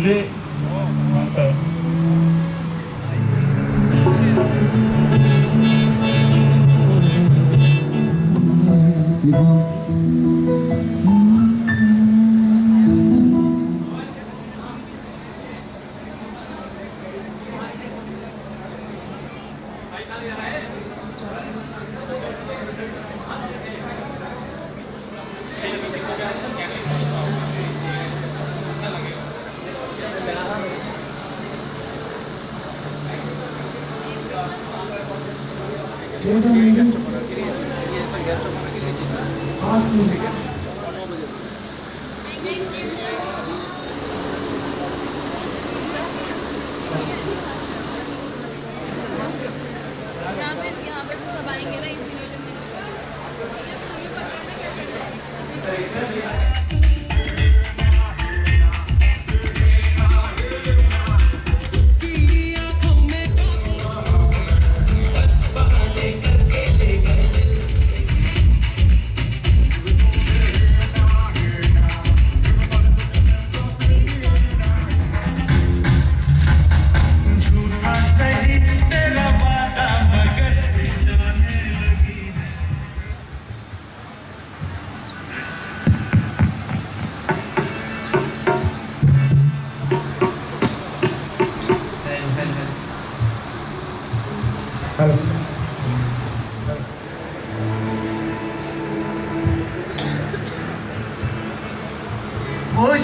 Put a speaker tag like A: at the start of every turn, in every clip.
A: झूले
B: यहाँ पे सब आएंगे ना इसीलिए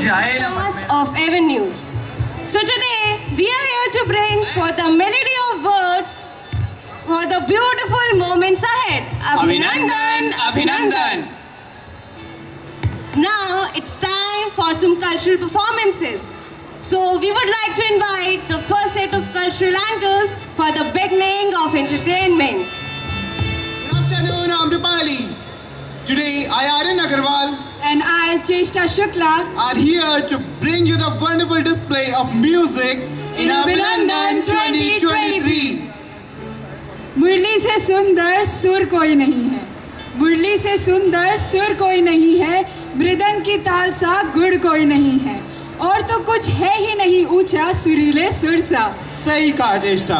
C: Stars of Evan News. So today we are here to bring for the melody of words for the beautiful moments ahead. Abhinandan, Abhinandan. Now it's time for some cultural performances. So we would like to invite the first set of cultural anchors for the beginning of entertainment.
D: Good afternoon, I'm Rupali. Today I, Aryan Agarwal,
E: and I, Cheshta Shukla,
D: are here to bring you the wonderful display of music in Abhinandan 2023.
E: मुरली से सुंदर सुर कोई नहीं है, मुरली से सुंदर सुर कोई नहीं है, मृदंग की ताल सा गुड़ कोई नहीं है, और तो कुछ है ही नहीं ऊंचा सुरीले सुर सा।
D: सही कहा चेष्टा।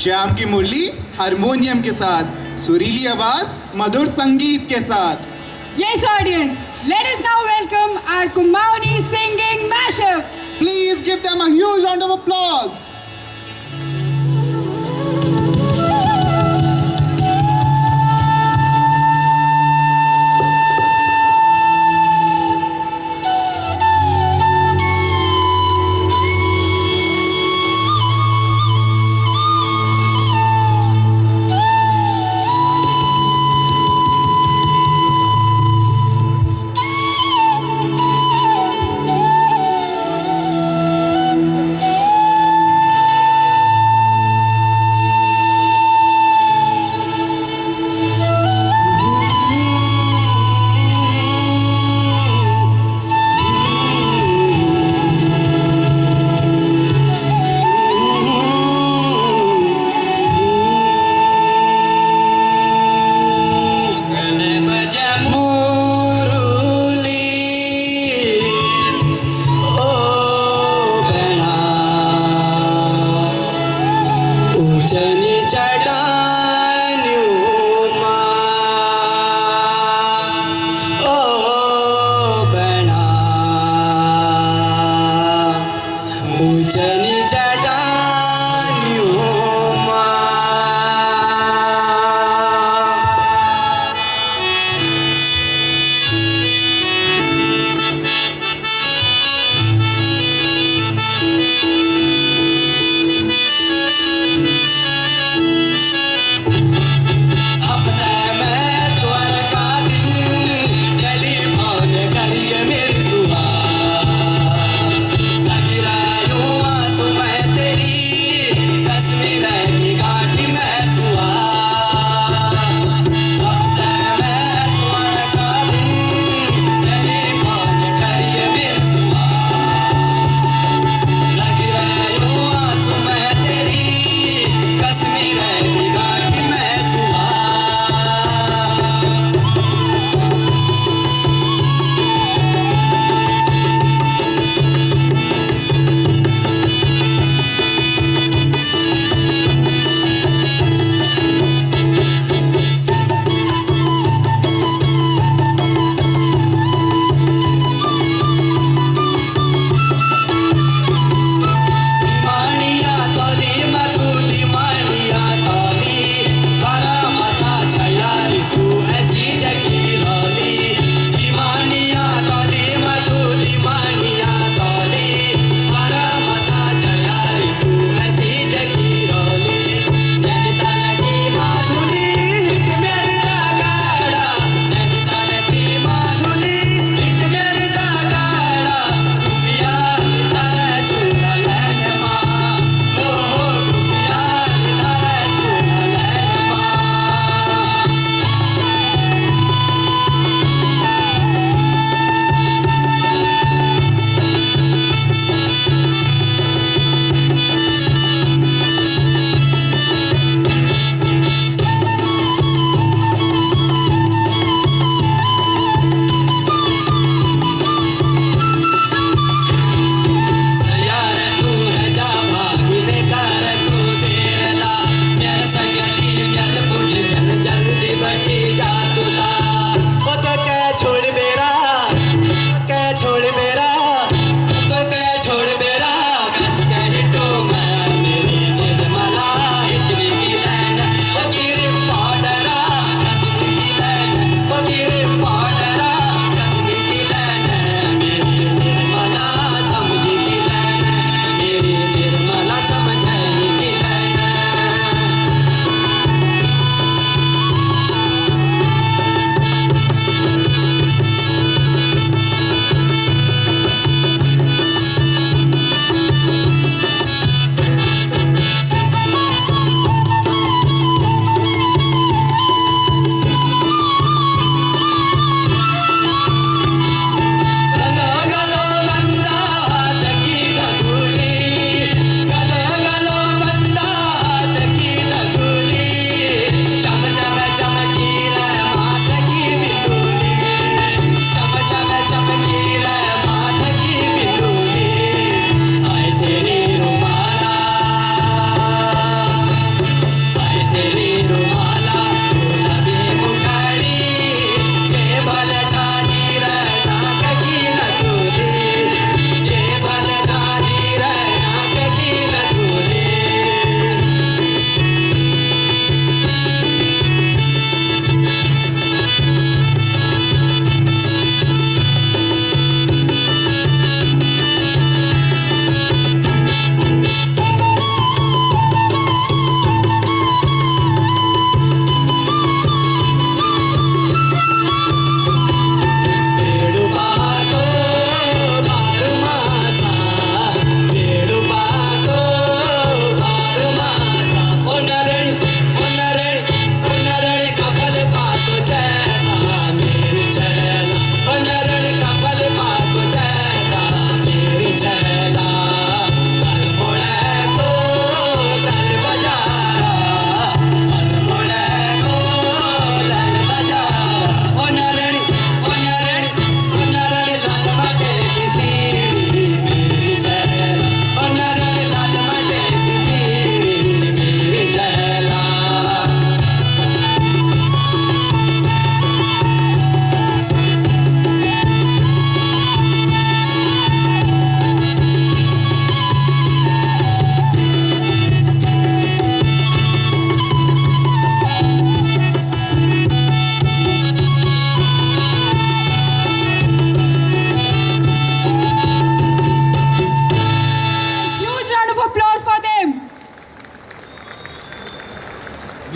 D: श्याम की मुरली हारमोनियम के साथ, सुरीली आवाज मधुर संगीत के साथ।
E: Yes, audience, let us now welcome our Kumaoni singing mashup.
D: Please give them a huge round of applause.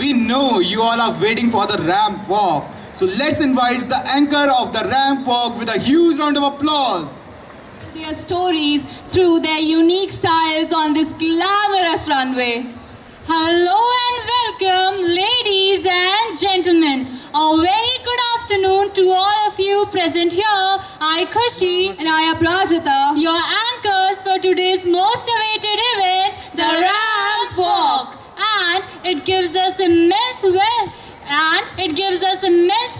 D: we know you all are waiting for the ramp walk. So let's invite the anchor of the ramp walk with a huge round of applause.
B: Their stories through their unique styles on this glamorous runway. Hello and welcome, ladies and gentlemen. A very good afternoon to all of you present here. I Khushi
C: And I am Prajita.
B: your anchors for today's most awaited event, the Ramp Walk. And it gives us immense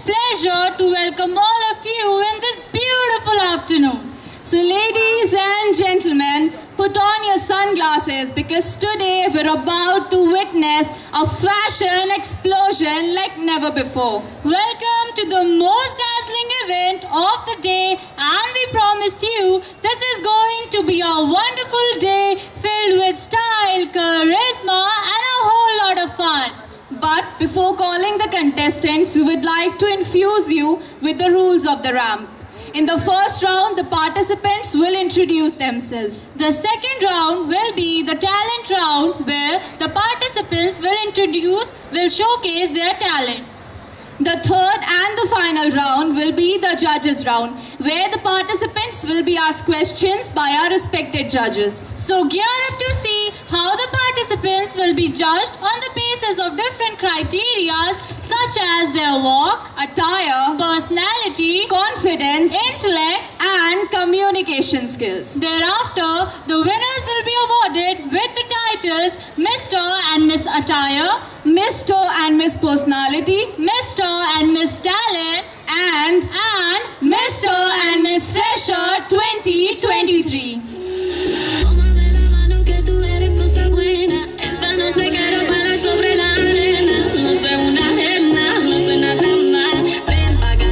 B: pleasure to welcome all of you in this beautiful afternoon.
C: So ladies and gentlemen, put on your sunglasses because today we're about to witness a fashion explosion like never before.
B: Welcome to the most dazzling event of the day, and we promise you this is going to be a wonderful day filled with style, charisma, and a whole lot of fun.
C: But before calling the contestants, we would like to infuse you with the rules of the ramp. In the first round, the participants will introduce themselves.
B: The second round will be the talent round, where the participants will showcase their talent.
C: The third and the final round will be the judges round, where the participants will be asked questions by our respected judges.
B: So gear up to see how the participants will be judged on the basis of different criteria such as their walk,
C: Attire,
B: personality,
C: confidence,
B: intellect.
C: and communication skills.
B: Thereafter, the winners will be awarded with the titles Mr. and Miss Attire,
C: Mr. and Miss Personality,
B: Mr. and Miss Talent,
C: and Mr. and Miss Fresher 2023.
A: Toma de la mano que tú eres cosa buena. Esta noche quiero bailar sobre la arena. No sé una ajena, no sé nada más. Ven pa' acá,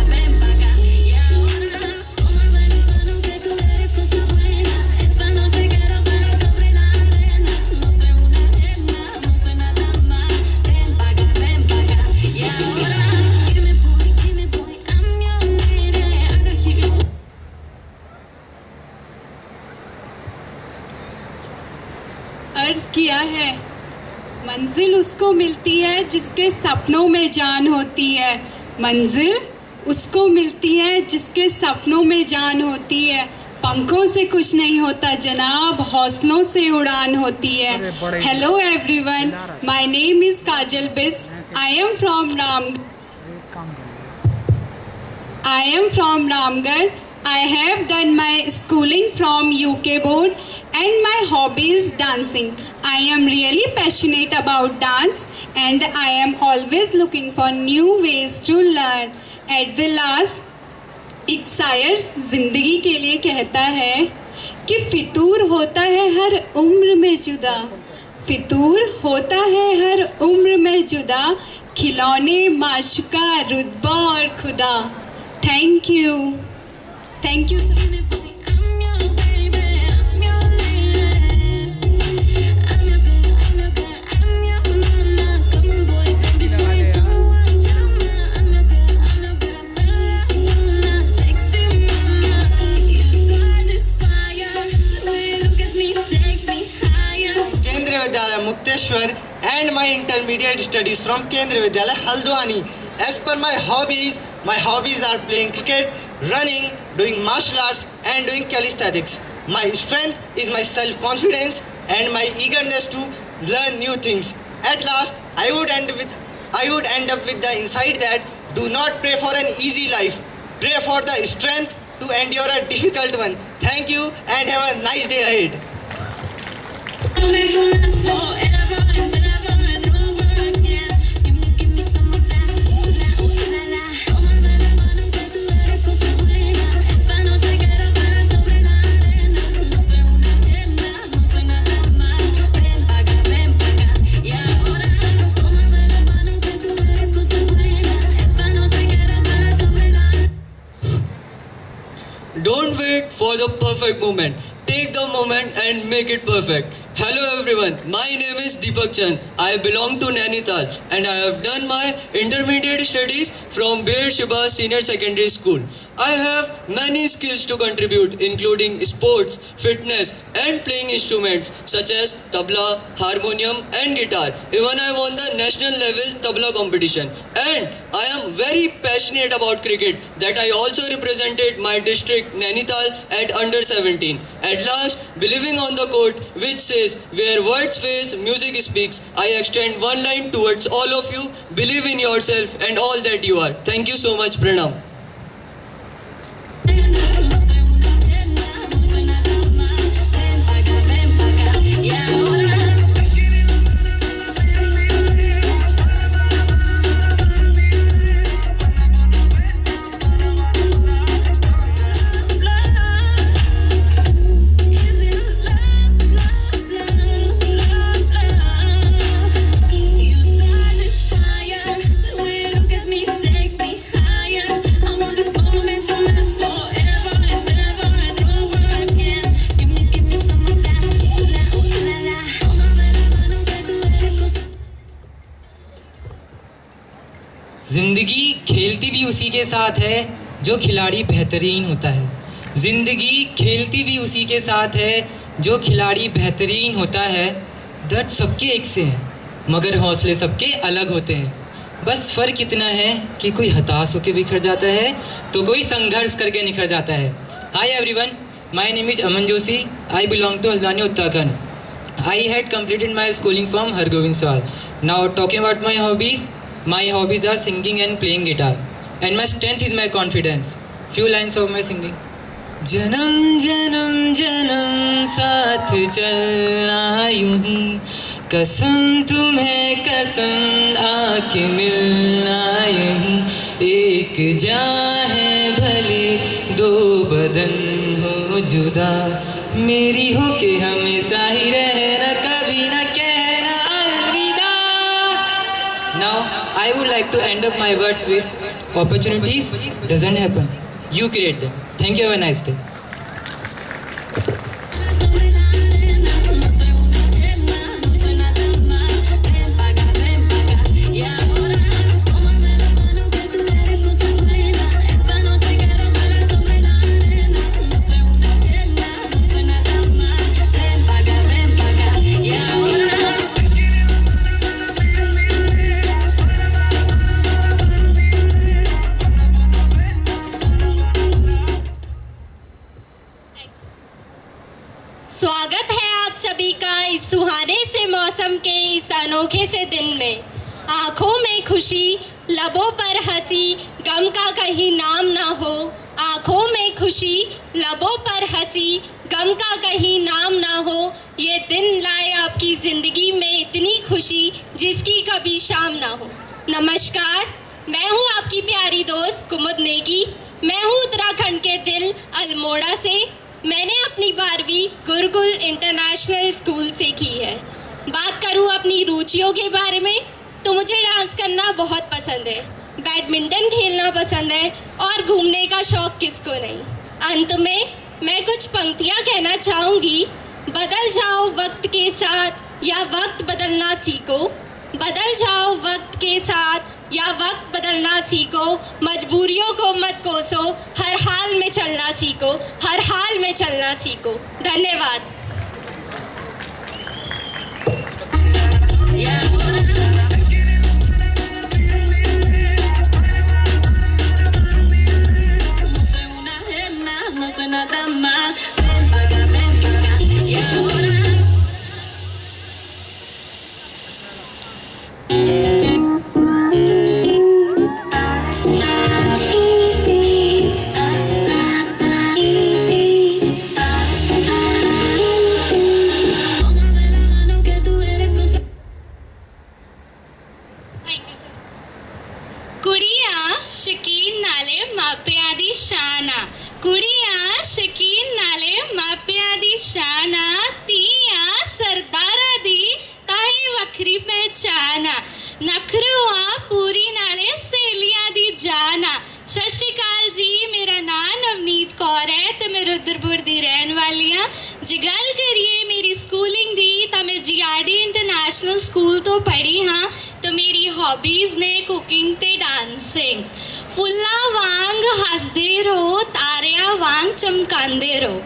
A: y ahora. Toma de la mano que tú eres cosa buena. Esta noche quiero bailar sobre la arena. No sé una ajena, no sé nada más. Ven pa' acá, y ahora. Give me boy, I'm your lady. I got you.
E: अर्ज किया है, मंजिल उसको मिलती है जिसके सपनों में जान होती है। मंजिल उसको मिलती है जिसके सपनों में जान होती है। पंखों से कुछ नहीं होता जनाब, हौसलों से उड़ान होती है। Hello everyone, my name is Kajal Bis. I am from Ramgarh. I have done my schooling from UK board and my hobby is dancing. I am really passionate about dance and I am always looking for new ways to learn. At the last, एक शायर जिंदगी के लिए कहता है कि फितूर होता है हर उम्र में जुदा, फितूर होता है हर उम्र में जुदा, खिलौने माशुका रुतबा और खुदा. Thank you. Thank you, sir.
A: I'm your baby, I'm your lady. I'm your girl, I'm your mama. Come on, boy, don't be shy, don't want drama. I'm your girl, bella tuna, sexy mama. You are this fire, the way you look at me takes me higher.
F: Kendriya Vidyalaya Mukteshwar and my intermediate studies from Kendriya Vidyalaya Haldwani. As per my hobbies are playing cricket, running, doing martial arts and doing calisthenics. My strength is my self-confidence and my eagerness to learn new things. At last, I would end up with the insight that do not pray for an easy life. Pray for the strength to endure a difficult one. Thank you and have a nice day ahead.
A: I'm meant to last forever and ever and over again. Give me some of that, la la. Toma de la mano que tú eres cosa buena. Esta noche quiero bailar sobre la arena. No sé una ajena, no sé nada más. Ven pa' acá, y ahora. Toma de la mano que tú eres cosa buena. Esta noche quiero bailar sobre la arena.
G: Don't wait for the perfect moment. Take the moment and make it perfect. Hello everyone, my name is Deepak Chand. I belong to Nainital and I have done my intermediate studies from Beer Shibha Senior Secondary School. I have many skills to contribute, including sports, fitness, and playing instruments such as tabla, harmonium, and guitar. Even I won the national level tabla competition. And I am very passionate about cricket, that I also represented my district Nainital at under 17. At last, believing on the quote which says, "Where words fails, music speaks," I extend one line towards all of you: believe in yourself and all that you are. Thank you so much. Pranam.
H: जिंदगी खेलती भी उसी के साथ है जो खिलाड़ी बेहतरीन होता है। जिंदगी खेलती भी उसी के साथ है जो खिलाड़ी बेहतरीन होता है। दर्द सबके एक से हैं, मगर हौसले सबके अलग होते हैं। बस फ़र्क इतना है कि कोई हताश होकर बिखर जाता है तो कोई संघर्ष करके निखर जाता है। Hi everyone, my name is Aman Joshi. I belong to Haldwani, Uttarakhand. I had completed my schooling from Hargobind Sawal. Now talking about my hobbies. My hobbies are singing and playing guitar, and my strength is my confidence. Few lines of my singing. जन्म जन्म जन्म साथ चलना यूं ही, कसम तुम्हें कसम आके मिलना यहीं। एक जान है भले दो बदन हो जुदा, मेरी हो के हमेशा ही रहना, कभी ना कहना अलविदा। Now I would like to end up my words with opportunities doesn't happen, you create them. Thank you, have a nice day.
I: स्वागत है आप सभी का इस सुहाने से मौसम के इस अनोखे से दिन में। आँखों में खुशी, लबों पर हंसी, गम का कहीं नाम ना हो। आँखों में खुशी, लबों पर हंसी, गम का कहीं नाम ना हो। ये दिन लाए आपकी ज़िंदगी में इतनी खुशी जिसकी कभी शाम ना हो। नमस्कार, मैं हूँ आपकी प्यारी दोस्त कुमुद नेगी। मैं हूँ उत्तराखंड के दिल अल्मोड़ा से। मैंने अपनी 12वीं गुरुकुल इंटरनेशनल स्कूल से की है। बात करूं अपनी रुचियों के बारे में तो मुझे डांस करना बहुत पसंद है, बैडमिंटन खेलना पसंद है और घूमने का शौक किसको नहीं। अंत में मैं कुछ पंक्तियां कहना चाहूँगी। बदल जाओ वक्त के साथ या वक्त बदलना सीखो। बदल जाओ वक्त के साथ या वक्त बदलना सीखो। मजबूरियों को मत कोसो, हर हाल में चलना सीखो, हर हाल में चलना सीखो। धन्यवाद।
J: कुड़िया शकीन नाले मापिया दी शाना, तिया सरदारा दी ताही वखरी पहचाना। नखरुआ पूरी नाले सहेलियां दी जाना। सत श्री अकाल जी, मेरा नाम नवनीत कौर है तो मैं रुद्रपुर दी रहन वाली हाँ। जे गल करिए मेरी स्कूलिंग दी तो मैं जीआरडी इंटरनेशनल स्कूल तो पढ़ी हाँ। तो मेरी हॉबीज़ ने कुकिंग ते डांसिंग। फुल्ला वांग हसदे रहो तारिया वांग चमकांदे रहो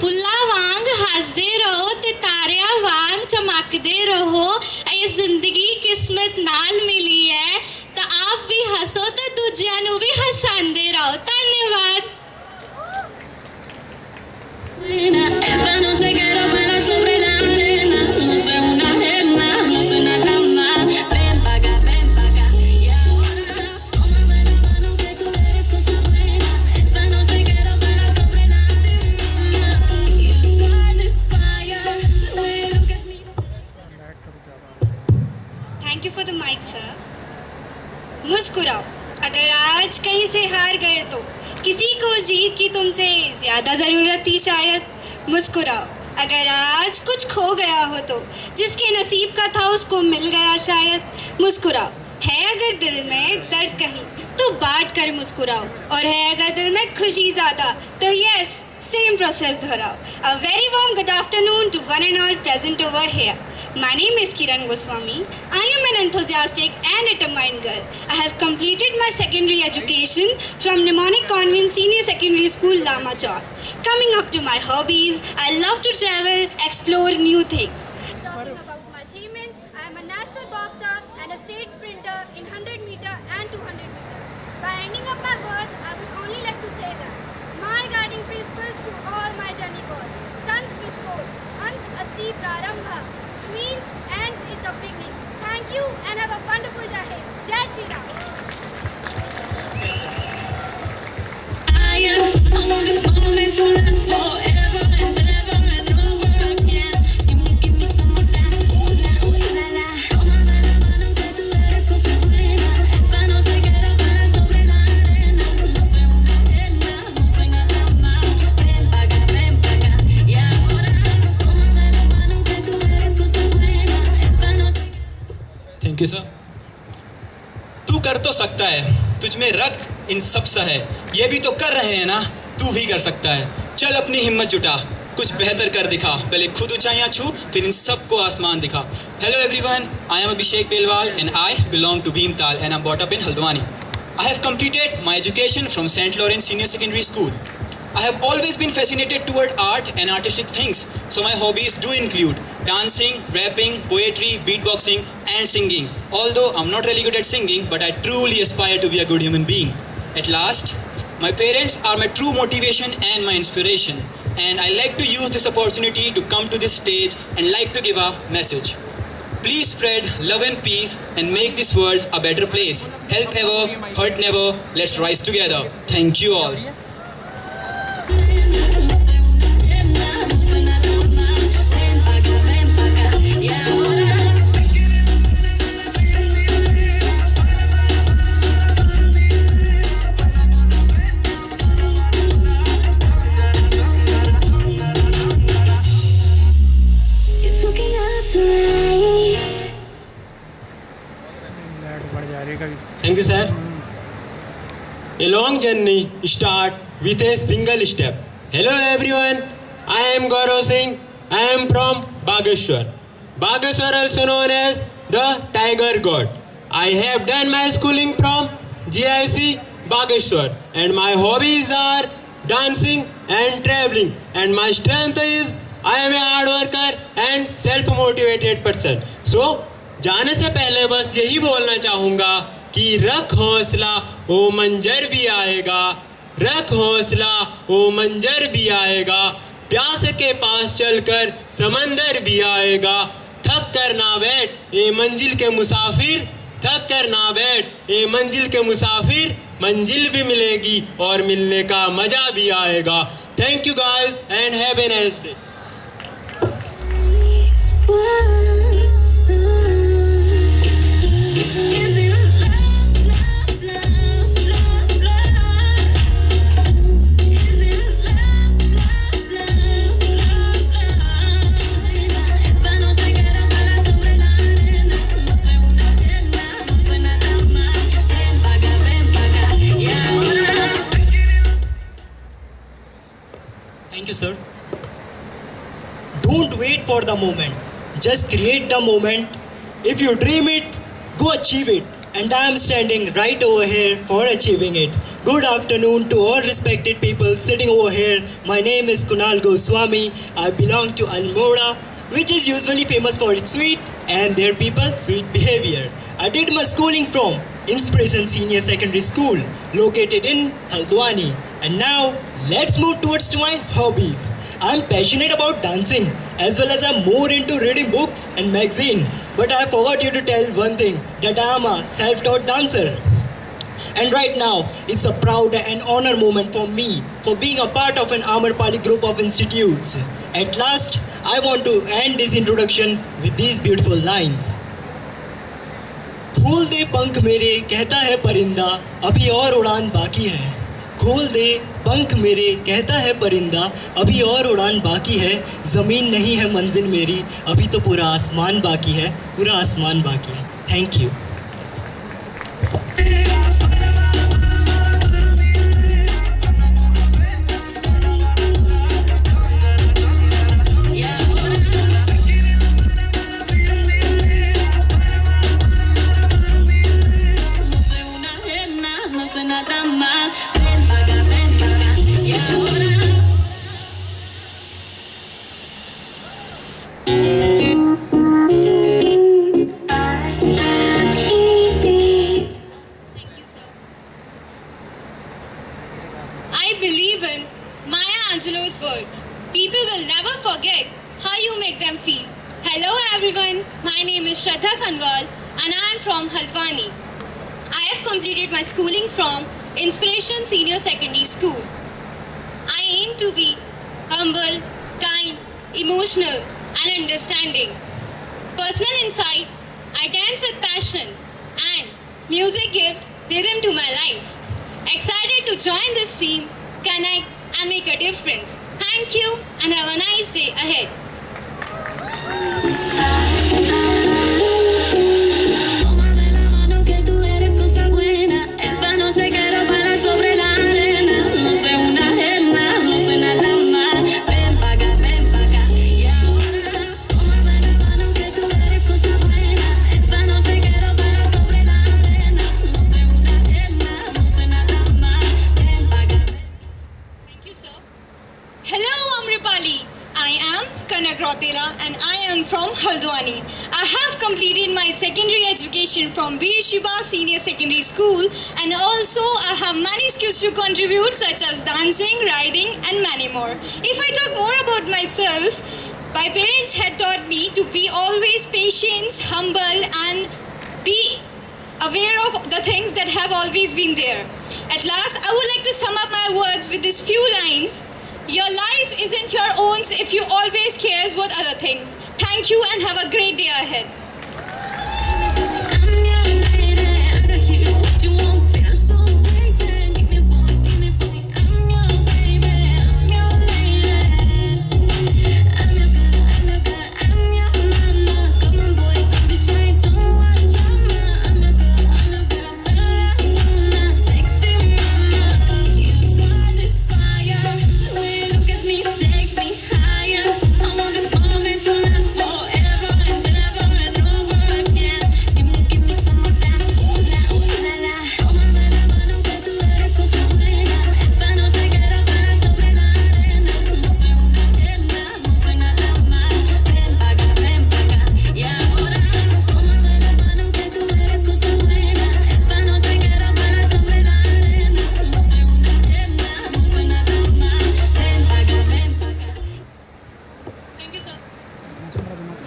J: फुल्ला वांग हसदे रहो ते तारिया वांग चमकदे रहो ये जिंदगी किस्मत नाल मिली है तो आप भी हसो तो दूजिया नू भी हसांदे रहो धन्यवाद
A: Esta noche quiero bailar sobre la arena. No sé una arena, no sé nada más. Ven pa' acá. Y ahora, tómame la mano que tú eres cosa buena. Esta noche quiero bailar sobre la arena. You start this fire, the way you look at me.
I: Thank you for the mic sir. मुस्कुराओ, अगर आज कहीं से हार गए तो किसी को जीत की तुमसे ज़्यादा ज़रूरत थी शायद। मुस्कुराओ, अगर आज कुछ खो गया हो तो जिसके नसीब का था उसको मिल गया शायद। मुस्कुराओ, है अगर दिल में दर्द कहीं तो बांट कर मुस्कुराओ, और है अगर दिल में खुशी ज़्यादा तो यस सेम प्रोसेस दोहराओ। A very warm good afternoon to one and all present over here. My name is Kiran Goswami. I am an enthusiastic and determined girl. I have completed my secondary education from Mnemonic Convent Senior Secondary School, Lamachar. Coming up to my hobbies, I love to travel, explore new things. Talking about my achievements, I am a national boxer and a state sprinter in 100-meter and 200-meter. By ending up my words, I would only like to say that my guiding principles through all my journey was Suns with goal, Ant Asti Prarambha, which means end is the beginning. Thank you and have a wonderful day ahead. Jai Shri Ram.
A: I want this moment to last forever and ever and over again. Give me some more time. Ooh la la. Tómame la mano que tú eres cosa buena. Esta noche quiero bailar sobre la arena. No sé una arena, no sé nada más. Ven pa' acá. Y ahora, tómame la mano que tú eres cosa buena. Esta noche.
K: Thank you sir. तू कर तो सकता है, तुझ में रक्त इन सब सा है, ये भी तो कर रहे हैं ना, तू भी कर सकता है। चल अपनी हिम्मत जुटा, कुछ बेहतर कर दिखा, पहले खुद ऊंचाइयां छू फिर इन सबको आसमान दिखा। Hello everyone, I am Abhishek Pelwal and I belong to Bhimtal and I am brought up in Haldwani. I have completed my education from St. Lawrence Senior Secondary School. I have always been fascinated toward art and artistic things, so my hobbies do include dancing, rapping, poetry, beatboxing and singing. Although I'm not really good at singing, but I truly aspire to be a good human being. At last, my parents are my true motivation and my inspiration, and I like to use this opportunity to come to this stage and like to give a message. Please spread love and peace and make this world a better place. Help ever, hurt never, let's rise together. Thank you all.
L: Thank you, sir. A long journey starts with a single step. Hello everyone, I am Gaurav Singh. I am from Bageshwar. Bageshwar also known as the Tiger God. I have done my schooling from GIC Bageshwar and my hobbies are dancing and traveling, and my strength is I am a hard worker and self-motivated person. So जाने से पहले बस यही बोलना चाहूँगा कि रख हौसला वो मंजर भी आएगा, रख हौसला वो मंजर भी आएगा, प्यास के पास चलकर समंदर भी आएगा। थक कर ना बैठ ये मंजिल के मुसाफिर, थक कर ना बैठ ये मंजिल के मुसाफिर, मंजिल भी मिलेगी और मिलने का मजा भी आएगा। Thank you guys and have a nice day.
F: Thank you, sir. Don't wait for the moment. Just create the moment. If you dream it, go achieve it. and I am standing right over here for achieving it. Good afternoon to all respected people sitting over here. My name is Kunal Goswami. I belong to Almora, which is usually famous for its sweet and their people's sweet behavior. I did my schooling from Inspiration Senior Secondary School, located in Haldwani. And now, let's move towards to my hobbies. I'm passionate about dancing, as well as I'm more into reading books and magazine. But I forgot you to tell one thing, that I am a self-taught dancer. And right now, it's a proud and honor moment for me for being a part of an Amarpali group of institutes. At last, I want to end this introduction with these beautiful lines. खोल दे पंख मेरे कहता है परिंदा अभी और उड़ान बाकी है खोल दे पंख मेरे कहता है परिंदा अभी और उड़ान बाकी है ज़मीन नहीं है मंजिल मेरी अभी तो पूरा आसमान बाकी है पूरा आसमान बाकी है thank you
I: I believe in Maya Angelou's words. People will never forget how you make them feel. Hello everyone, my name is Shraddha Sanwal and I am from Haldwani. I have completed my schooling from Inspiration Senior Secondary School. I aim to be humble, kind, emotional and understanding. Personal insight, I dance with passion and music gives rhythm to my life. Excited to join this team, connect and make a difference. Thank you and have a nice day ahead. And I am from Haldwani. I have completed my secondary education from Bir Shiba Senior Secondary School and also I have many skills to contribute such as dancing, riding and many more. If I talk more about myself, my parents had taught me to be always patient, humble and be aware of the things that have always been there. At last, I would like to sum up my words with these few lines. Your life isn't your own if you always cares about other things. Thank you and have a great day ahead.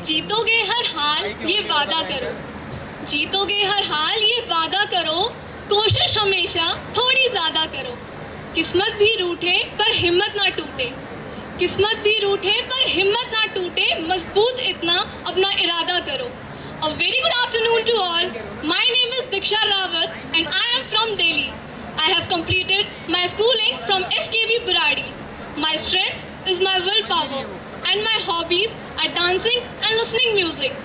I: जीतोगे हर हाल ये वादा करो जीतोगे हर हाल ये वादा करो कोशिश हमेशा थोड़ी ज़्यादा करो किस्मत भी रूठे पर हिम्मत ना टूटे किस्मत भी रूठे पर हिम्मत ना टूटे मजबूत इतना अपना इरादा करो A very good afternoon to all. My name is Diksha Rawat and I am from Delhi. I have completed my schooling from SKV Buradi. My strength is my willpower and my hobbies are dancing and listening music.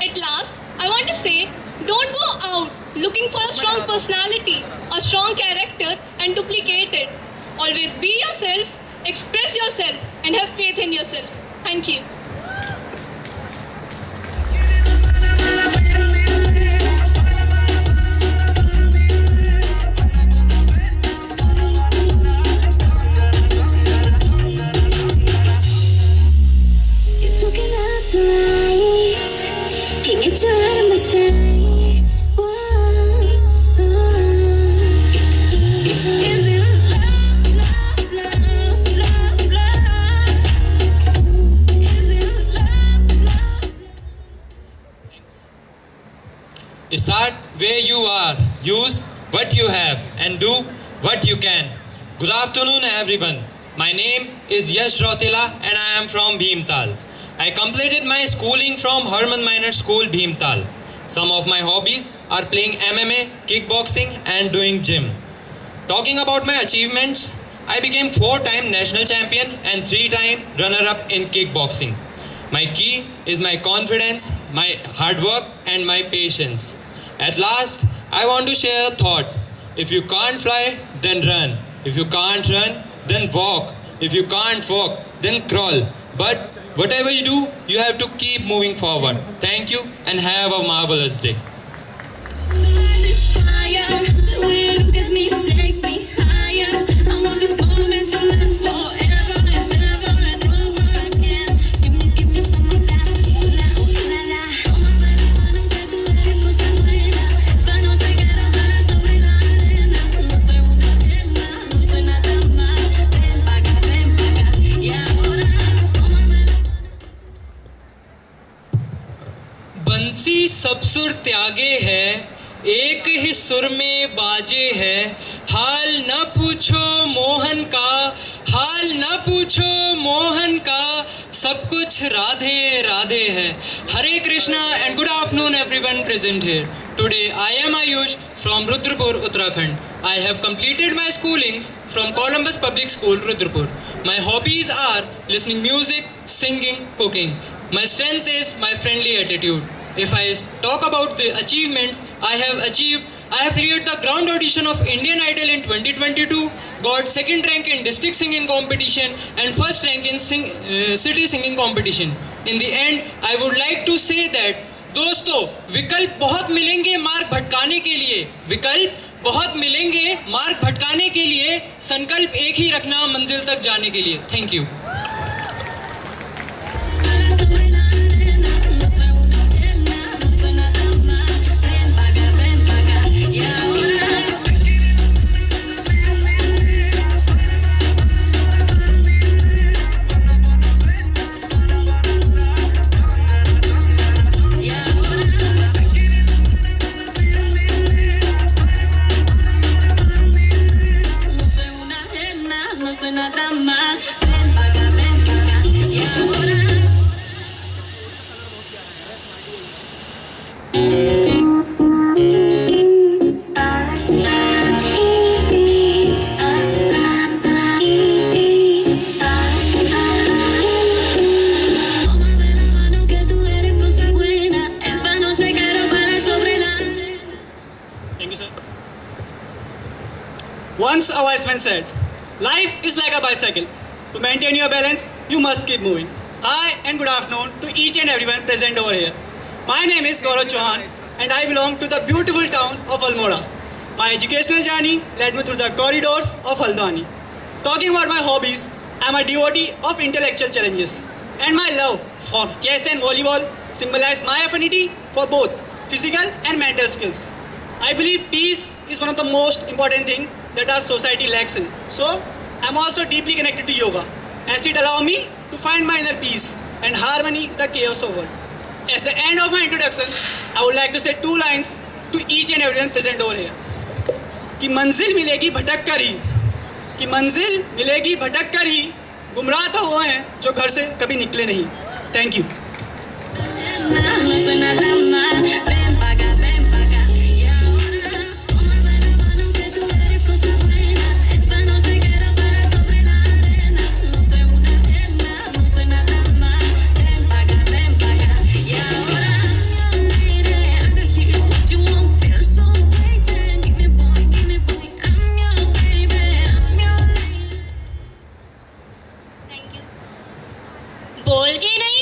I: At last, I want to say, don't go out looking for a strong personality, a strong character and duplicate it. Always be yourself, express yourself and have faith in yourself. Thank you.
K: Start where you are. Use what you have and do what you can. Good afternoon, everyone. My name is Yash Rautela and I am from Bhimtal. I completed my schooling from Harman Minor School, Bhimtal. Some of my hobbies are playing MMA, kickboxing and doing gym. Talking about my achievements, I became 4-time national champion and 3-time runner-up in kickboxing. My key is my confidence, my hard work and my patience. At last, I want to share a thought. If you can't fly, then run. If you can't run, then walk. If you can't walk, then crawl. But whatever you do, you have to keep moving forward. Thank you and have a marvelous day.
G: बंसी सब सुर त्यागे है, एक ही सुर में बाजे है। हाल न पूछो मोहन का, हाल न पूछो मोहन का, सब कुछ राधे राधे है। हरे Krishna and good afternoon everyone present here. Today I am Ayush from Rudrapur, Uttarakhand. I have completed my schoolings from Columbus Public School, Rudrapur. My hobbies are listening music, singing, cooking. My strength is my friendly attitude. If I talk about the achievements I have achieved, I have cleared the ground audition of Indian Idol in 2022, got second rank in district singing competition and first rank in city singing competition. In the end, I would like to say that दोस्तों, विकल्प बहुत मिलेंगे मार्ग भटकाने के लिए, विकल्प बहुत मिलेंगे मार्ग भटकाने के लिए, संकल्प एक ही रखना मंजिल तक जाने के लिए। Thank you.
F: Once a wise man said, life is like a bicycle. To maintain your balance, you must keep moving. Hi and good afternoon to each and everyone present over here. My name is Gaurav Chauhan and I belong to the beautiful town of Almora. My educational journey led me through the corridors of Haldwani. Talking about my hobbies, I am a devotee of intellectual challenges. And my love for chess and volleyball symbolize my affinity for both physical and mental skills. I believe peace is one of the most important things that our society lacks in. So, I am also deeply connected to yoga, as it allows me to find my inner peace and harmony in the chaos of world. As the end of my introduction, I would like to say 2 lines to each and everyone present over here. कि मंजिल मिलेगी भटक कर ही, कि मंजिल मिलेगी भटक कर ही, गुमराह तो वो हैं जो घर से कभी निकले नहीं. Thank you.
I: बोल के नहीं,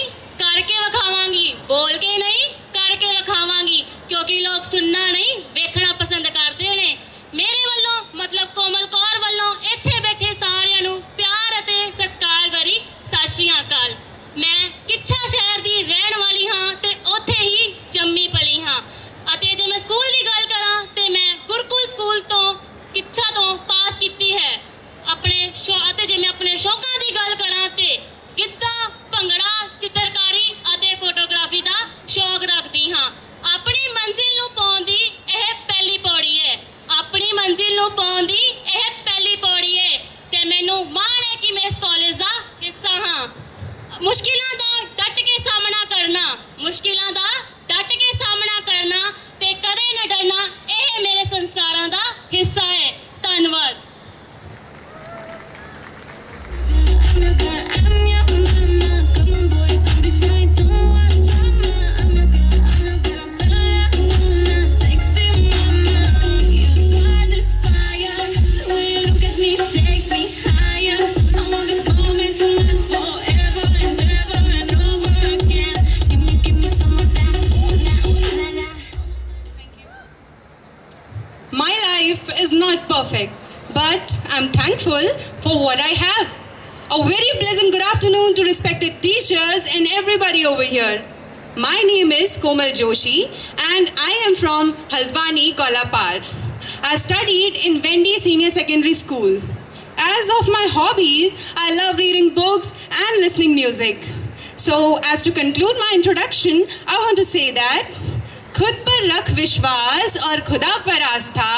M: not perfect, but I'm thankful for what I have. A very pleasant good afternoon to respected teachers and everybody over here. My name is Komal Joshi and I am from Haldwani, Kolhapur. I studied in Vendi Senior Secondary School. As of my hobbies, I love reading books and listening music. So as to conclude my introduction, I want to say that खुद पर रख विश्वास और खुदा पर आस्था,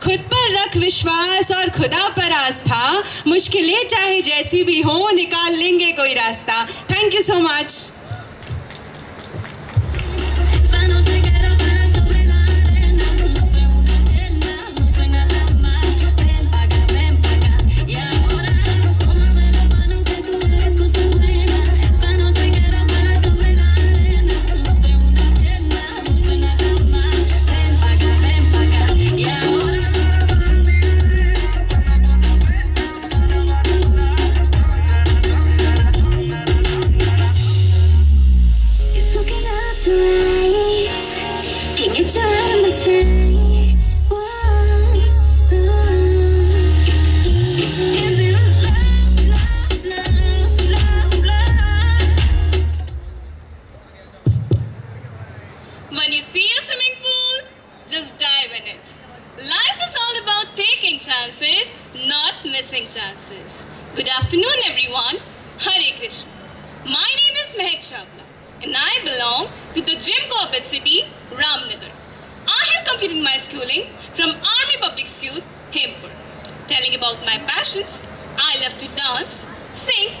M: खुद पर रख विश्वास और खुदा पर आस्था, मुश्किलें चाहे जैसी भी हो निकाल लेंगे कोई रास्ता. Thank you so much.
N: When you see a swimming pool, just dive in it. Life is all about taking chances, not missing chances. Good afternoon, everyone. Hare Krishna. My name is Mehak Chawla, and I belong to the Jim Corbett city, Ramnagar. I have completed my schooling from Army Public School, Hempur. Telling about my passions, I love to dance, sing,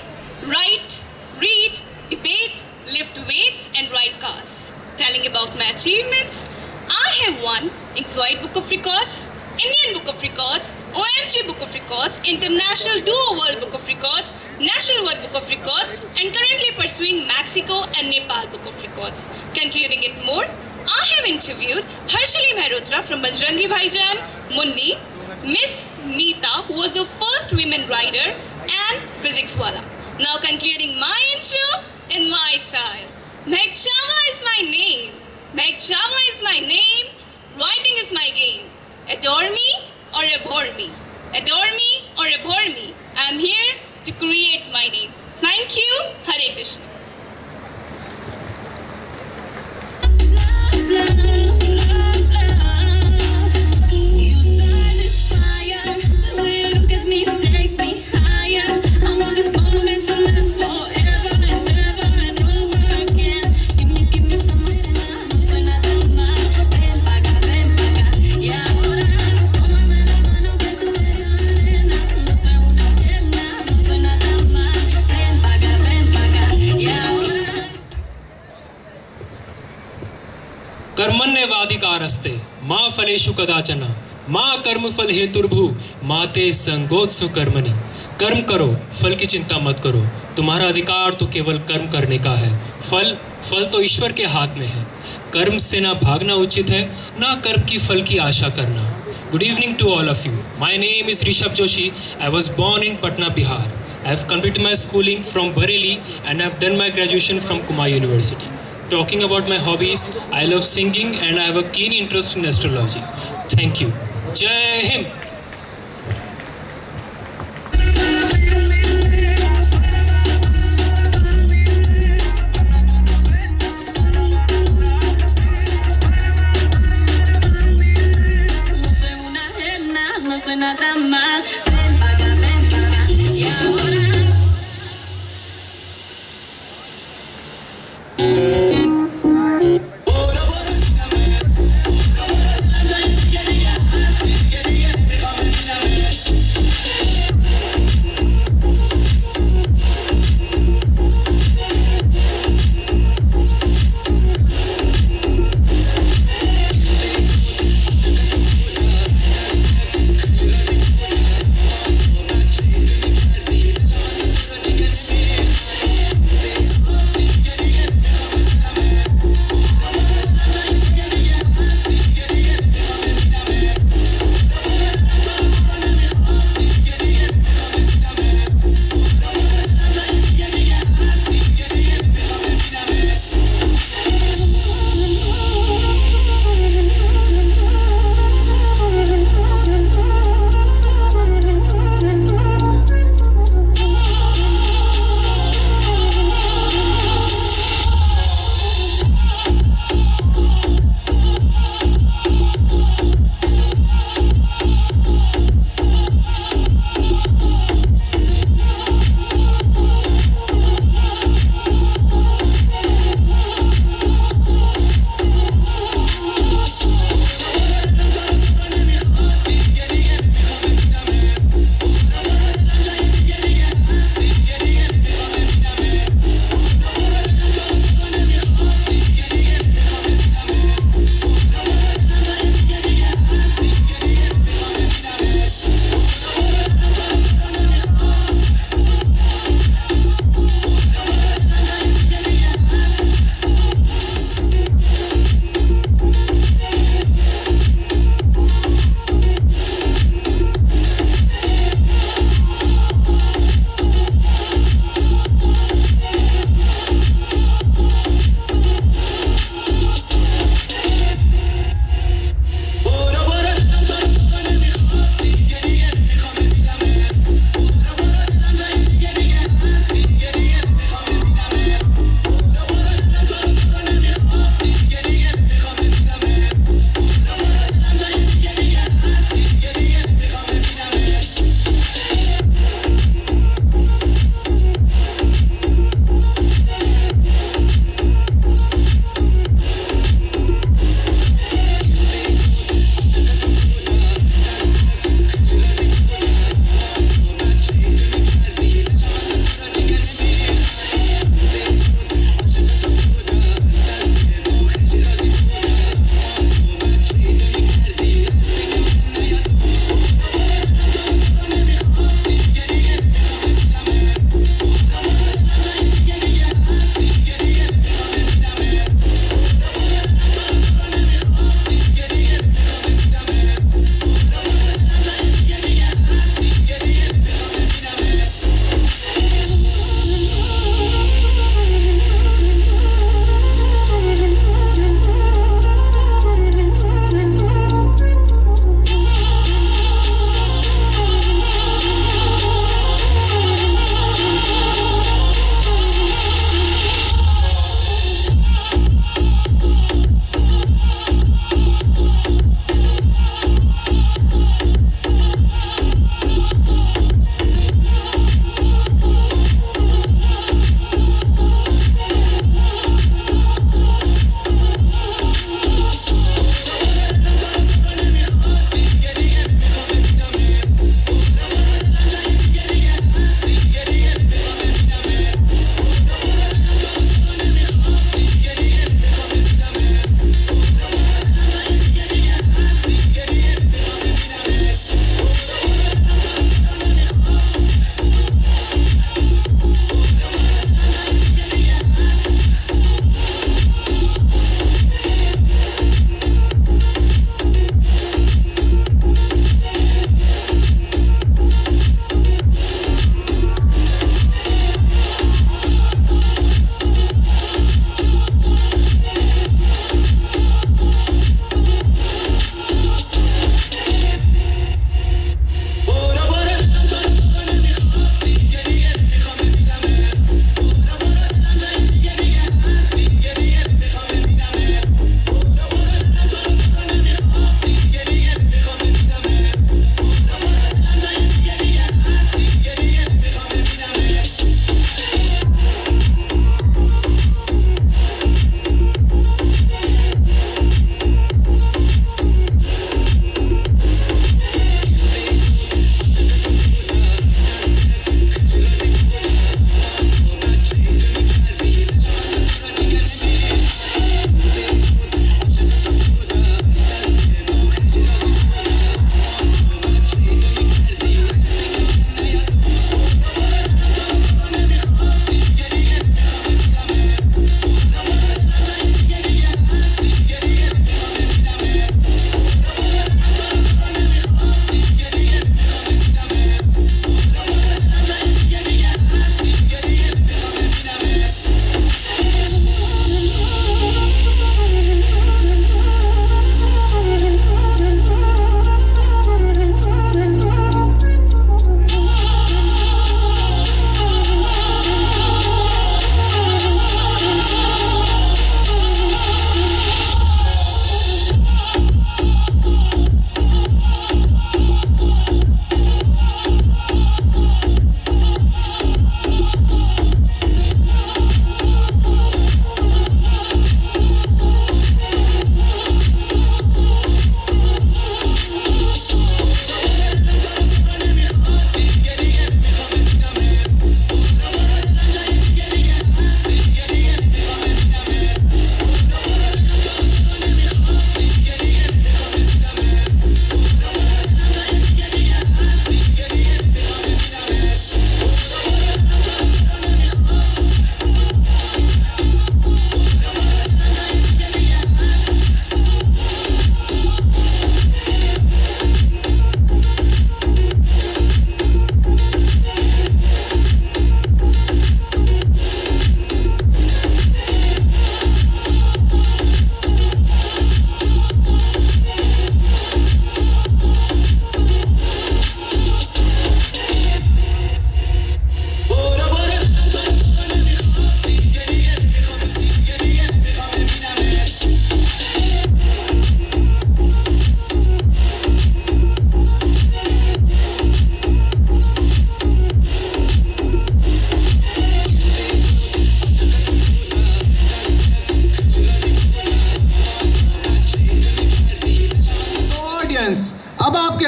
N: write, read, debate, lift weights, and ride cars. Telling about my achievements, I have won Exoid Book of Records, Indian Book of Records, OMG Book of Records, International Duo World Book of Records, National World Book of Records, and currently pursuing Mexico and Nepal Book of Records. Concluding it more, I have interviewed Harshali Mehrotra from Bajrangi Bhaijaan, Munni, Miss Meeta, who was the first women rider, and Physics Wala. Now concluding my intro in my style. Mehak Chawla is my name. Mehak Chawla is my name. Writing is my game. Adore me or abhor me. Adore me or abhor me. I am here to create my name. Thank you. Hare Krishna.
L: कर्मण्यवाधिकारस्ते माँ फलेषु कदाचन माँ कर्मफल हेतुर्भु माते संगोत्सु कर्मणि. कर्म करो, फल की चिंता मत करो. तुम्हारा अधिकार तो केवल कर्म करने का है. फल तो ईश्वर के हाथ में है. कर्म से ना भागना उचित है, ना कर्म की फल की आशा करना. Good evening to all of you. My name is Rishabh Joshi. I was born in Patna, Bihar. I have completed my schooling from Bareilly and I have done my graduation from Kumar University. Talking about my hobbies, I love singing and I have a keen interest in astrology. Thank you. Jai Hind.
A: Nada mal, ven paga, y ahora.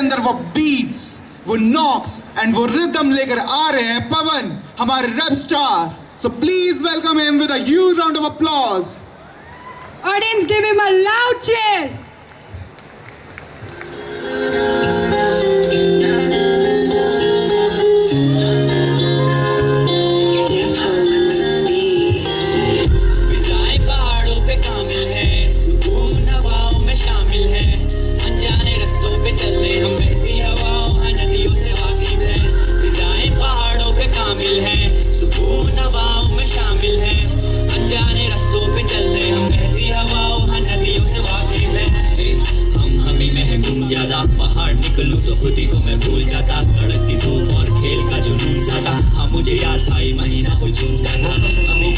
D: अंदर वो beats, वो Knox and वो rhythm लेकर आ रहे हैं पवन, हमारे rap star. So please welcome him with a huge round of applause.
E: Audience, give him a loud cheer.
O: पहाड़ निकलूं तो खुद ही को मैं भूल जाता, कड़कती धूप और खेल का जुनून ज्यादा. हाँ मुझे याद था ये महीना कोई जून का था. अभी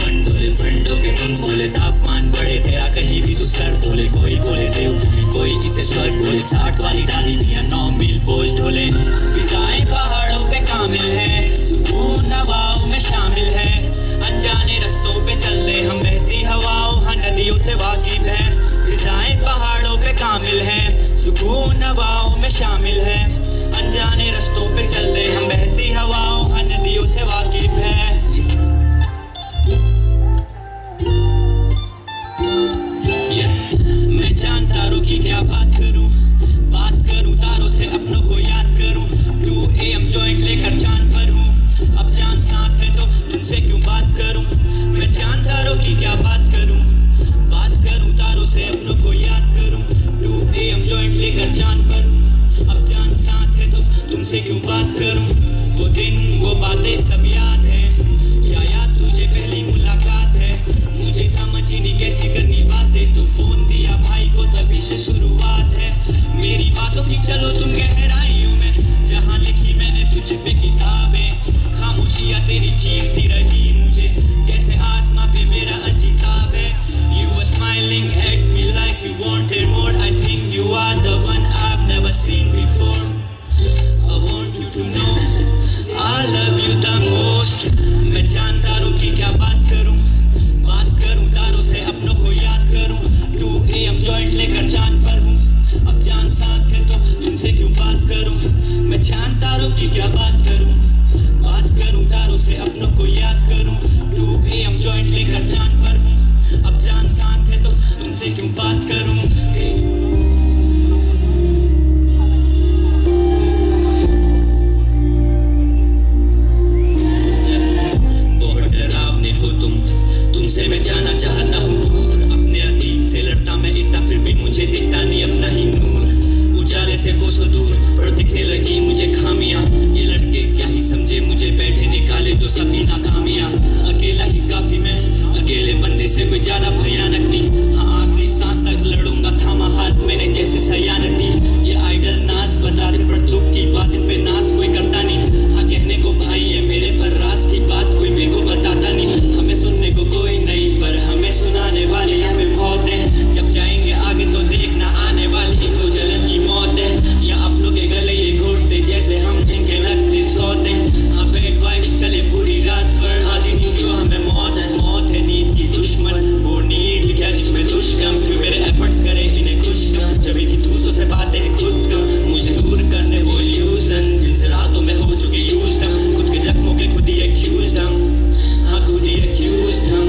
O: पंडों के तुम बोले तापमान बढ़े, तेरा कहीं भी तू सर तोले. कोई बोले देवभूमि, कोई इसे स्वर्ग बोले. 60 वाली डाली मियां 9 मील बोझ ढोले. फिजाएं पहाड़ों पे कामिल है, सुकून हवाओं में शामिल है. अनजाने रस्तों पे चल रहे हम, बहती हवाओं हाँ नदियों से वाकिफ है. फिजाएं पहाड़ों पे कामिल है, सुकून हवाओं में शामिल है. अनजाने रस्तों पे चल रहे हम, बहती हवाओं हाँ नदियों से वाकिफ है. मैं चांद तारों की क्या बात करूं तारों से अपनों को याद करूं. 2 AM जॉइंट लेकर चांद पर हूं, अब चांद साथ है तो तुमसे क्यों बात करूं. मैं चांद तारों की क्या बात करूं तारों से अपनों को याद करूं. 2 AM जॉइंट लेकर चांद पर हूं, अब चांद साथ है तो तुमसे क्यों बात करूं. वो दिन वो बातें सब याद है, क्या याद तुझे पहली मुलाकात है. मुझे समझ ही नहीं कैसी करनी बातें, तू फोन दिया भाई को तभी से शुरुआत है. मेरी बातों की चलो तुम गहराइयों में, जहाँ लिखी मैंने तुझ पे किताबें. खामोशियाँ तेरी चीरती रही मुझे, जैसे आसमां पे मेरा अजिताब है. You were smiling at me like you wanted more. I think you are the one I've never seen before. I want you to know I love you the most. मैं चांद तारों की क्या बात करूं तारों से अपनों को याद करूं. 2 AM जॉइंट लेकर चांद पर हूं, अब चांद साथ है तो तुमसे क्यों बात करूं. मैं चांद तारों की क्या बात करूं तारों से अपनों को याद करूं. 2 AM जॉइंट लेकर चांद पर हूं, अब चांद साथ है तो तुमसे क्यों बात करूं. बहुत डरावने हो तुमसे मैं जाना चाहता हूँ दूर. अपने अतीत से लड़ता मैं इतना, फिर भी मुझे दिखता नहीं अपना ही नूर. उजाले से कोसों दूर पर दिखने लगी मुझे खामियां. ये लड़के क्या ही समझे मुझे, बैठे निकाले तो सभी नाकामियां. अकेला ही काफी मैं, अकेले बंदे से कोई ज्यादा भयानक नहीं. हाँ आखिरी सांस तक लड़ूंगा थामा हाथ मैंने जैसे सयानती. ये आइडल नाज बताते पर दुख की बात इन पे नाज कोई करता नहीं. हाँ कहने को भाई है मेरे पर राज की बात कोई मेरे को बताता नहीं. हमें सुनने को कोई नहीं पर हमें सुनाने वाले यहाँ पे बहुत है. जब जाएंगे आगे तो देखना आने वाली इनको जलन की मौत है. या अपनों के गले ये घोटते जैसे हम इनके लगते सोते. हाँ बेड वाइफ चले पूरी रात पर, आधी नींद जो हमें मौत है नींद की दुश्मन. वो नींद क्या जिसमें दुष्कर्म, क्यों मेरे एफर्ट्स करे इन्हें खुश कर. जब की दूसरों से बातें खुद कर, मुझे दूर करने वो इल्यूजन जिनसे रातों में हो चुके यूज्ड हम. खुद के जख्मों के खुद ही एक्यूज्ड हम, हाँ खुद ही एक्यूज्ड हम.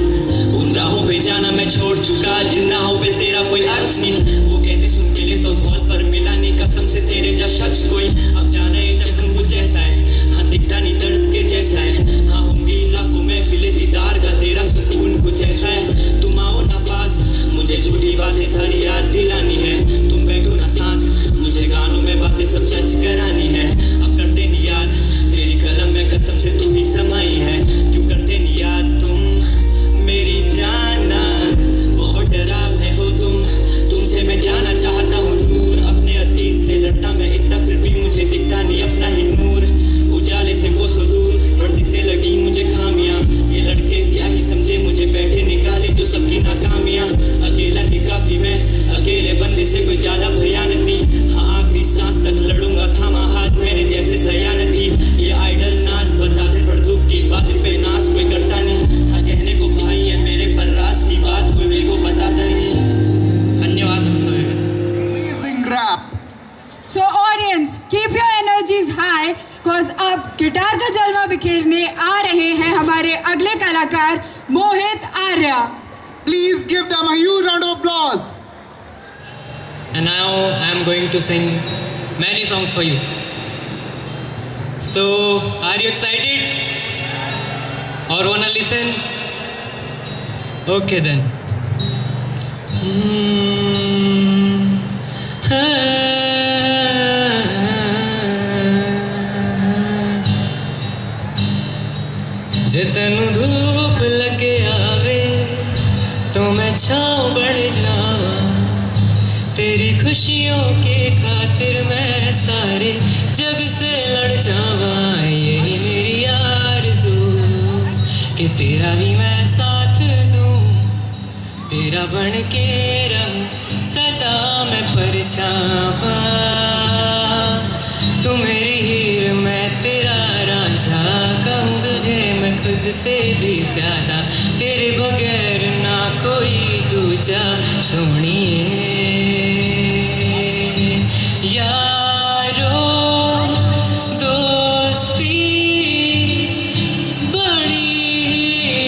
O: उन राहों पे जाना मैं छोड़ चुका जिन राहों पे तेरा कोई अक्स नहीं. वो कहते सुन मिले तो बहुत पर मिला नहीं, कसम से तेरे जा शख्स कोई. अब जाना ये जख्म कुछ ऐसा है, हाँ दिखता नहीं दर्द के जैसा है. हाँ होंगी लाखों में फिले दीदार का, तेरा सुकून कुछ ऐसा है. तुम आओ ना पास, मुझे झूठी बातें सारी याद दिलानी है. तुम बैठो ना साथ, मुझे गानों में बातें सब सच करानी है. अब करते नहीं याद मेरी कलम में कसम से तू ही समाई है. क्यों करते नहीं याद तुम मेरी जाना. बहुत डरावने हो तुमसे मैं जाना चाहता हूँ दूर. अपने अतीत से लड़ता मैं इतना, फिर भी मुझे
E: बिकॉज अब गिटार का जलवा बिखेरने आ रहे हैं हमारे अगले कलाकार मोहित Arya.
D: Please give them a huge round of applause.
H: And now I am going to sing many songs for you. So, are you excited? Or wanna listen? Okay then. जितनु धूप लगे आवे तो मैं छाँव बढ़ जावा, तेरी खुशियों के खातिर मैं सारे जग से लड़ जावा। यही मेरी आरज़ू कि तेरा ही मैं साथ दूँ, तेरा बन के रहूं सदा मैं परछावा। तू मेरी हीर मैं तेरा रांझा, कहूँ तुझे मैं खुद से भी ज्यादा, तेरे बगैर ना कोई दूजा सोनिए। यारो दोस्ती बड़ी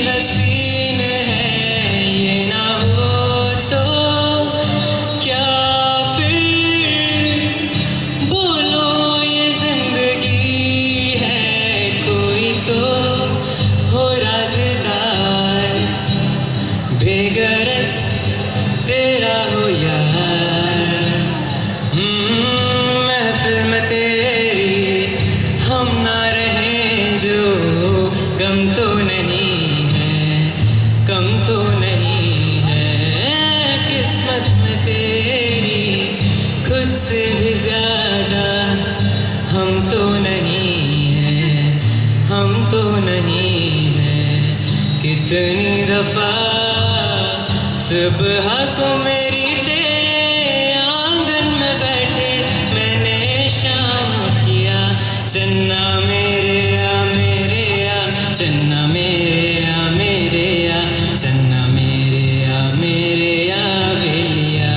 H: हसीन है, ये ना हो तो क्या फिर बोलो ये जिंदगी है। कोई तो हो राज़दार, बेगरज तेरा हो यार। महफिल में तेरी हम ना रहें जो गम तो नहीं है, कम तो नहीं है। किस्मत में तेरी खुद से भी ज्यादा हम तो नहीं है, हम तो नहीं है। कितनी दफा सुबह को मेरी तेरे आंगन में बैठे मैंने शाम किया। चन्ना मेरे आ मेरे आ, चन्ना मेरे आ मेरे आ, चन्ना मेरे आ मेरे आ वेलिया।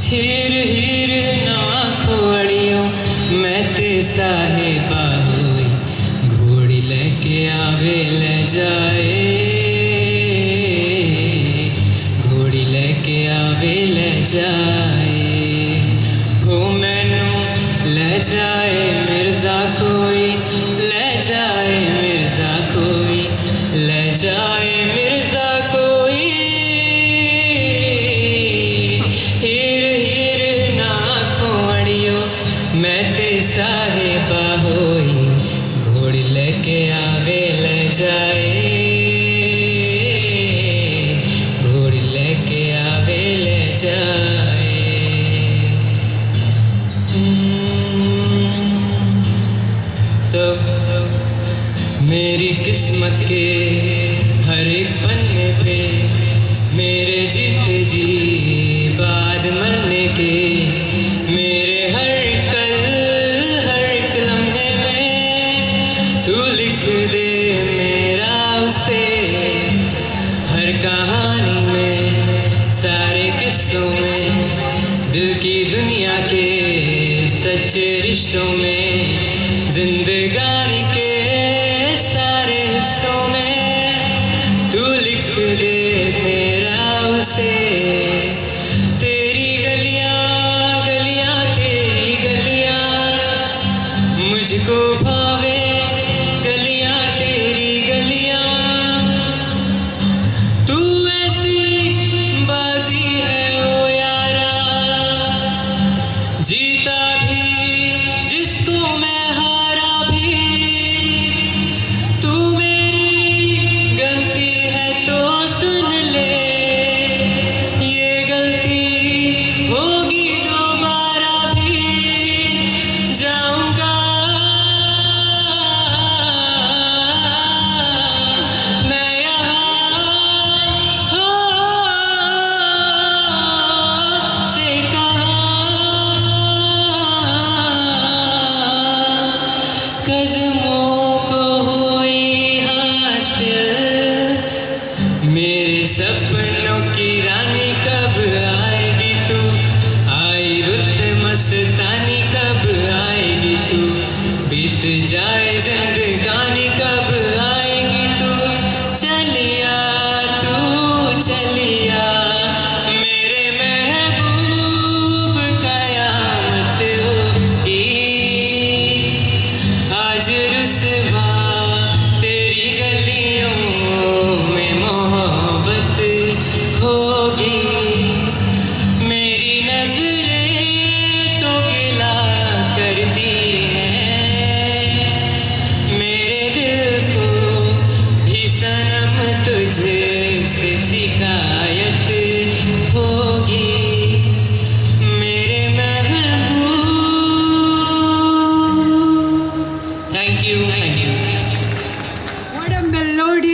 H: हीर हीर ना खोड़ियों मैं ते साहिबा हुई, घोड़ी लेके आवे ले जाए, घोड़ी लेके आवे ले जाए। हो मैनू ले जाए मिर्जा कोई, ले जाए मिर्जा कोई, ले जाए मिर्जा कोई। हीर हीर ना खोड़ियो मैं ते साहिबा होई, घोड़ी लेके आवे ले जाए, घोड़ी लेके आवे ले जाए। मेरी किस्मत के हर एक पन्ने पे मेरे जीते जी बाद मरने के, मेरे हर कल हर एक लम्हे में तू लिख दे मेरा उसे। हर कहानी में सारे किस्सों में दिल की दुनिया के सच्चे रिश्तों में, जिंदगानी के सारे हिस्सों में तू लिख दे मेरा उसे।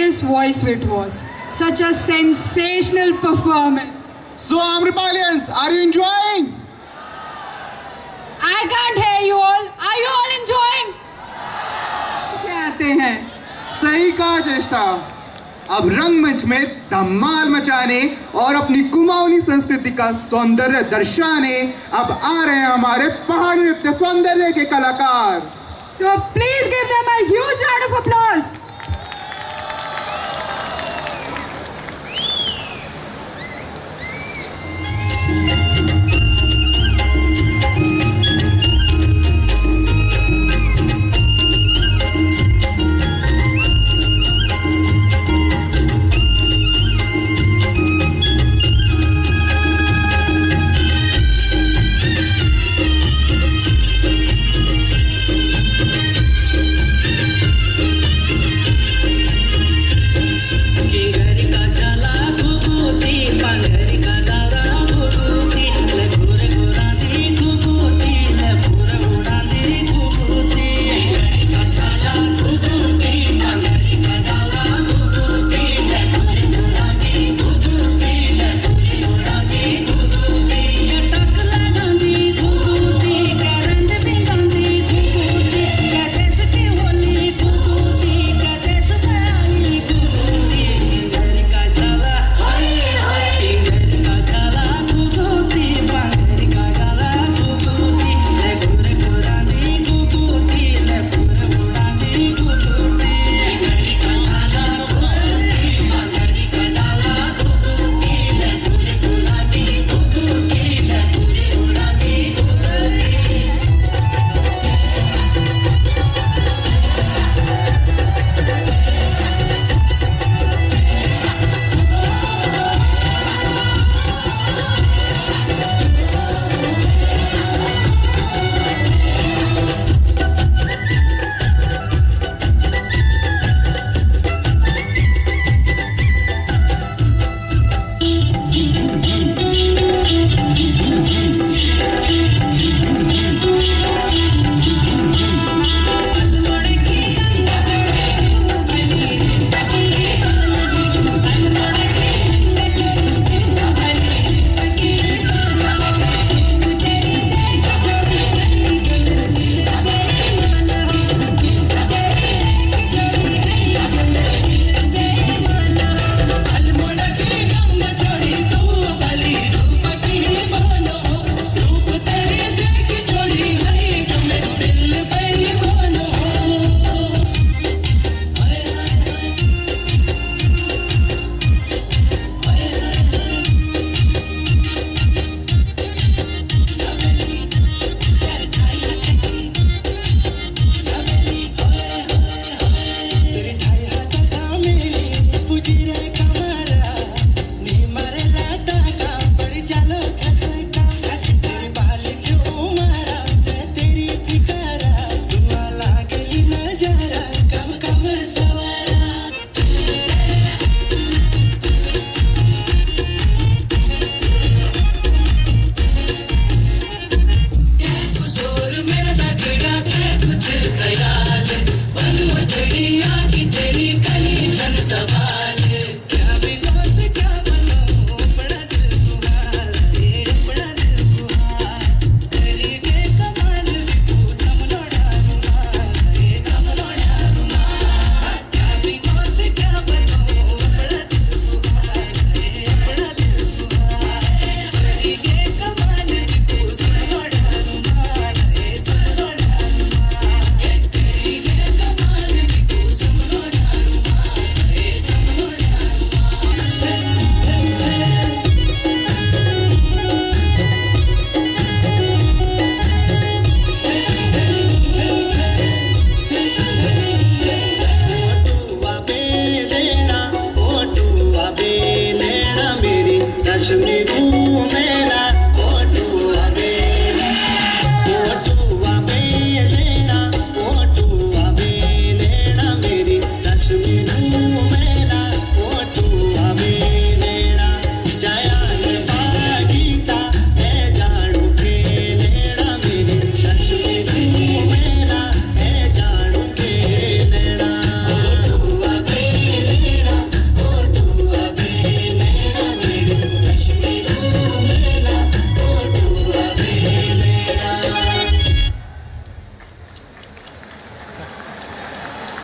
E: glorious voice it was. Such a sensational performance.
D: So Amrapalians, are you enjoying?
E: I can't hear you all. Are you all enjoying? क्या आते हैं?
D: सही कहा चेष्टा। अब रंगमंच में धमाल मचाने और अपनी कुमाऊनी संस्कृति का सौंदर्य दर्शाने अब आ रहे हैं हमारे पहाड़ी नृत्य सौंदर्य के कलाकार।
E: So please give them a huge